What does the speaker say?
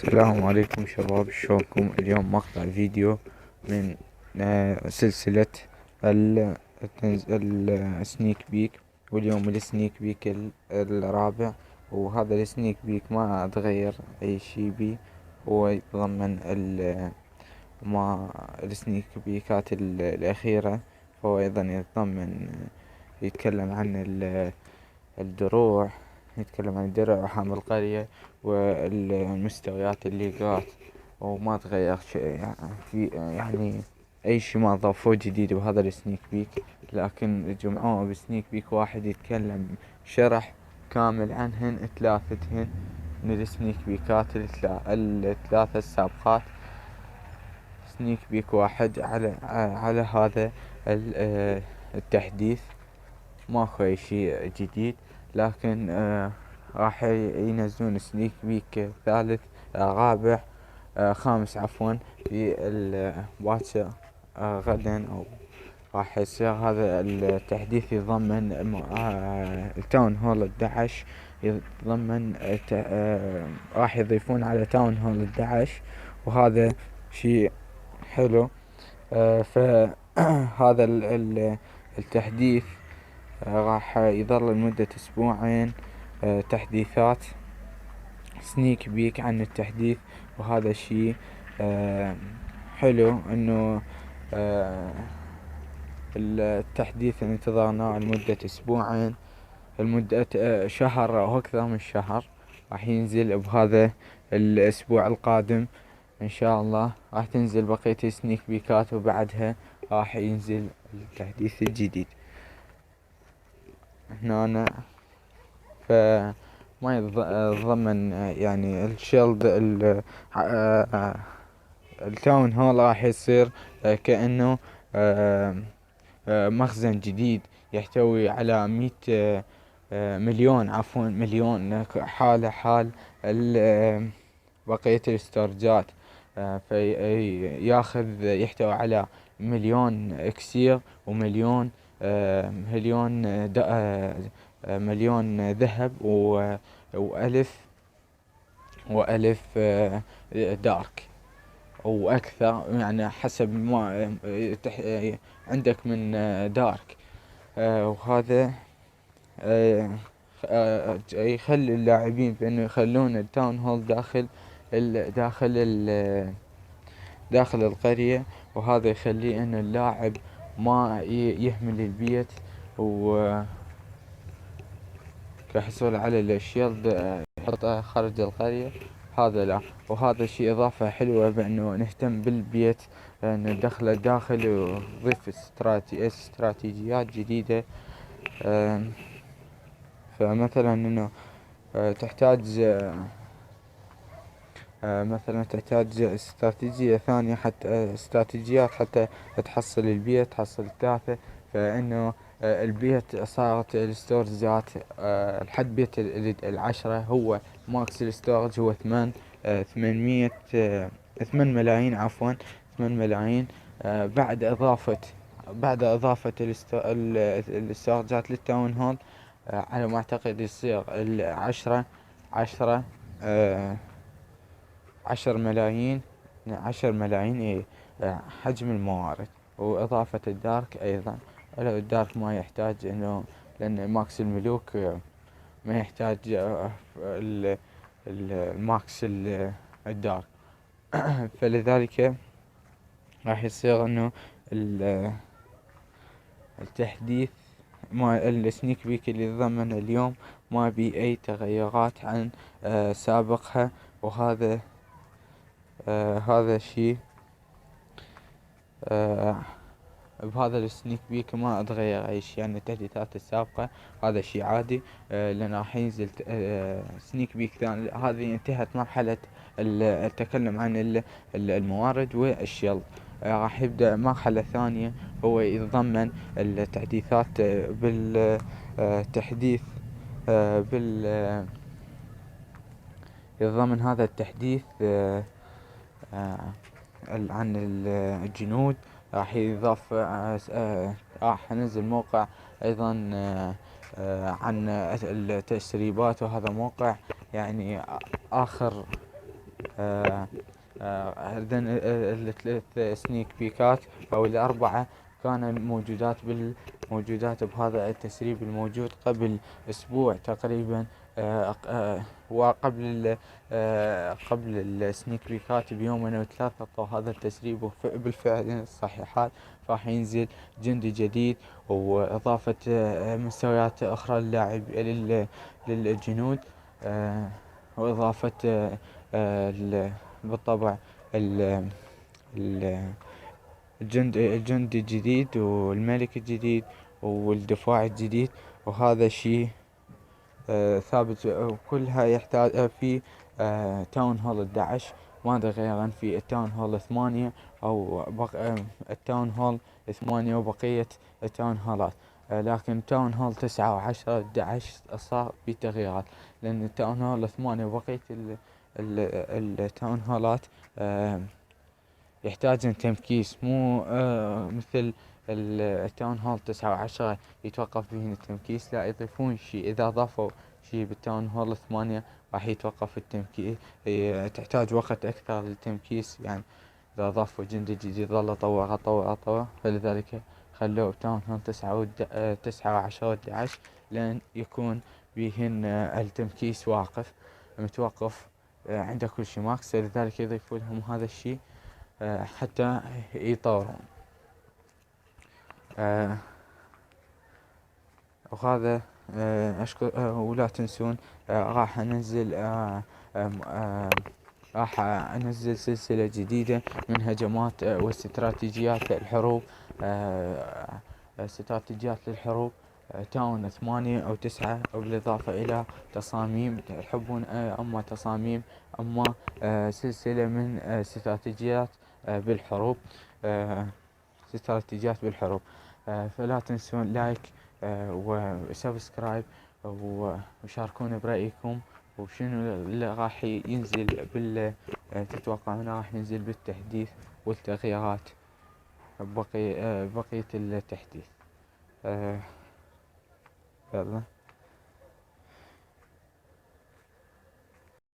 السلام عليكم شباب، شلونكم؟ اليوم مقطع فيديو من سلسلة ال- السنيك بيك. واليوم السنيك بيك الرابع. وهذا السنيك بيك ما اتغير اي شي بيه. هو يتضمن ما السنيك بيكات الاخيرة. فهو ايضا يتضمن يتكلم عن الدروع. يتكلم عن الدرع وحامل القرية والمستويات الليجات. وما تغير شيء يعني أي شي ما ضافوه جديد بهذا السنيك بيك، لكن جمعوه بسنيك بيك واحد يتكلم شرح كامل عنهن ثلاثتهن من السنيك بيكات الثلاثة السابقات. سنيك بيك واحد على هذا التحديث. ماكو اي شي جديد، لكن راح ينزلون سنيك بيك ثالث، رابع، خامس عفوا، في باكر، غدا. او راح يصير هذا التحديث يتضمن التاون هول 11. يتضمن راح يضيفون على تاون هول 11، وهذا شي حلو. فهذا التحديث راح يظل لمدة أسبوعين. تحديثات سنيك بيك عن التحديث. وهذا الشي حلو انه آه، التحديث اللي انتظرناه لمدة أسبوعين، لمدة شهر أو أكثر من شهر، راح ينزل بهذا الأسبوع القادم إن شاء الله. راح تنزل بقية السنيك بيكات، وبعدها راح ينزل التحديث الجديد هنا. فما يتضمن يعني الشيلد التاون هول راح يصير كأنه مخزن جديد يحتوي على 100 مليون، عفوا مليون، حال بقية الاستورجات. فياخذ يحتوي على مليون اكسير، ومليون مليون مليون ذهب، وألف دارك، وأكثر، يعني حسب ما عندك من دارك. وهذا يخلي اللاعبين بأنه يخلون التاون هول داخل القرية. وهذا يخلي أن اللاعب ما يهمل البيت كحصول على الشيلد يحطه خارج القرية. هذا لا. وهذا شيء إضافة حلوة بأنه نهتم بالبيت، ندخله داخل ونضيف استراتيجيات جديدة. فمثلا انه تحتاج مثلا تحتاج استراتيجية ثانية، حتى استراتيجيات حتى تحصل البيت، تحصل ثلاثة. فإنه البيت صارت الستورجات الحد بيت 10. هو ماكس الستورج هو 800 8 ملايين، عفوا 8 ملايين. بعد إضافة الستورجات للتاون هول، على ما أعتقد يصير 10 آه 10 ملايين. 10 ملايين، ايه، حجم الموارد. وإضافة الدارك أيضا، ولو الدارك ما يحتاج إنه، لأن ماكس الملوك ما يحتاج الماكس الدارك. فلذلك راح يصير إنه التحديث ما السنيك بيك اللي ضمن اليوم ما بي أي تغيرات عن سابقها. وهذا هذا الشيء بهذا السنيك بيك ما اتغير اي شيء عن التحديثات السابقة. هذا شيء عادي، لان راح ينزل سنيك بيك ثاني. هذه انتهت مرحلة التكلم عن الموارد والشيل. راح يبدأ مرحلة ثانية، هو يتضمن التحديثات بالتحديث بال يتضمن هذا التحديث عن الجنود. راح يضاف راح ننزل موقع ايضا عن التسريبات. وهذا موقع يعني اخر إذن الثلاث سنيك بيكات أو الأربعة كانوا موجودات بهذا التسريب الموجود قبل أسبوع تقريبا. وقبل قبل السنيك بيكات بيومين أو ثلاثة طو هذا التسريب بالفعل الصحيحات. راح ينزل جندي جديد وإضافة مستويات أخرى للجنود، وإضافة بالطبع ال- ال- الجندي الجديد والملك الجديد والدفاع الجديد. وهذا الشيء ثابت، وكلها يحتاج في تاون هول 11. ماذا غير في التاون هول 8 أو التاون هول 8 وبقية التاون هولات. لكن تاون هول 9 و10 11 صار في تغييرات، لأن التاون هول 8 وبقية التاون هولات يحتاج تمكيس، مو مثل التاون هول 9 و10 يتوقف بهن التمكيس. لا، يضيفون شيء، إذا ضافوا شيء بالتاون هول 8 راح يتوقف التمكيس. تحتاج وقت أكثر للتمكيس، يعني إذا ضافوا جندي جديد ظل طور، فلذلك خلوه بتاون هول 9 و10 و11 لأن يكون بهن التمكيس واقف متوقف عند كل شيء ماكس. لذلك يضيفوا لهم هذا الشيء حتى يطورون. وهذا أشكر. ولا تنسون راح أنزل راح أنزل سلسلة جديدة من هجمات واستراتيجيات الحروب، استراتيجيات للحروب تاون 8 أو 9، أو بالإضافة إلى تصاميم تحبون، أما تصاميم، أما سلسلة من استراتيجيات بالحروب، استراتيجيات بالحروب. فلا تنسون لايك وسبسكرايب، وشاركونا برأيكم، وشنو اللي راح ينزل تتوقعون راح ينزل بالتحديث والتغييرات بقية التحديث. يلا.